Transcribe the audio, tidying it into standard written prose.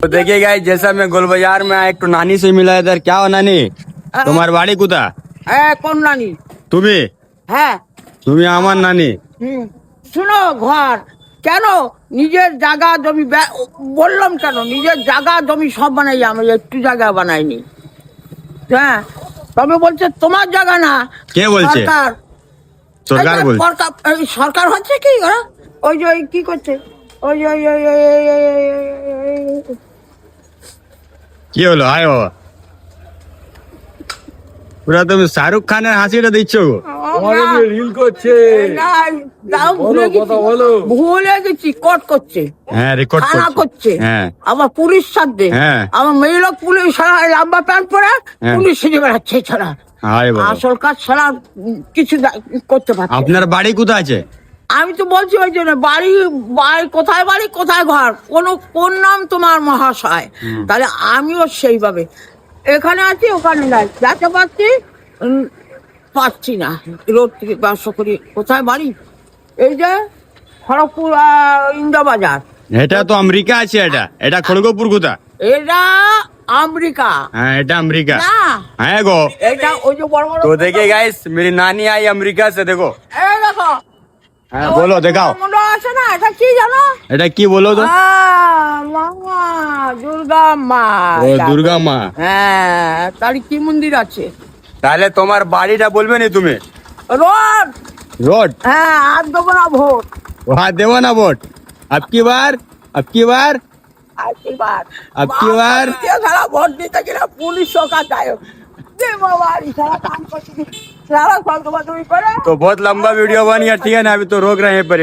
देखिए गाइस, जैसा मैं गोल बाजार में आया, एक तो नानी से मिला इधर। क्या हो नानी, তোমার বাড়ি কোথা? কোন নানি? তুমি হ্যাঁ। তুমি আমার নানি। শুনো, ঘর কেন নিজের জায়গা জমি বললাম কেন, নিজের জায়গা জমি সব বানাই, আমি একটু জায়গা বানাইনি। হ্যাঁ, তবে বলছে তোমার জায়গা না। কে বলছে? সরকার। সরকার এই যে বলছে? এই সরকার হচ্ছে কি, ওই যে ওই কি করছে, ওই যে কি হলো? আয় বাবা, পুরা তুমি শাহরুখ খানের হাসিটা দিচ্ছ গো। রিল করছে। ভুলে গেছি, কোর্ট করছে, হ্যাঁ রেকর্ড থানা করছে, হ্যাঁ আবার পুলিশ সাথে, হ্যাঁ। আমার মেয়ে লোক পুলিশ লম্বা প্যান্ট পরে হ্যাঁ। পুলিশ সেজে বেড়াচ্ছে ছাড়া আয় বাবা, আসল কাজ ছাড়া কিছু করতে পারছে না। আপনার বাড়ি কোথায় আছে? আমি তো বলছি ওই জন্য বাড়ি কোথায় বাড়ি কোথায় ঘর, কোন নাম তোমার মহাশয়? তাহলে আমিও সেইভাবে এখানে আছি, ওখানে নাই, যাতে পারছি পাচ্ছি না, রোড থেকে ব্যবসা করি। কোথায় বাড়ি? এই যে খড়গপুর ইন্দ্রবাজার। এটা তো আমেরিকা আছে, এটা খড়গপুর কোথা? এটা আমেরিকা। হ্যাঁ এটা আমেরিকা। না, হ্যাঁ গো। এটা ওই যে বড় বড়। तो देखिए गाइस, मेरी नानी आई अमेरिका से, देखो। এই দেখো, হ্যাঁ বলো, দেখাও। মনে আছে না? এটা কি জানো? এটা কি বলো তো? মামা দুর্গা মা। ও দুর্গা মা। হ্যাঁ, তার কি মন্দির আছে? তাহলে তোমার বাড়িটা বলবে না তুমি? রোড। রোড। হ্যাঁ, আর দেবো না ভোট। वहाँ देवो ना वोट। अब की बार সারা ভোট দিতে গেলে পুলিশ সরকার যায়। দে বাবা, সারা কাম করছি, সারা ফল তোমার তুমি করে। तो बहुत लंबा वीडियो बन गया, ठीक है ना? अभी तो रोक रहे हैं पर।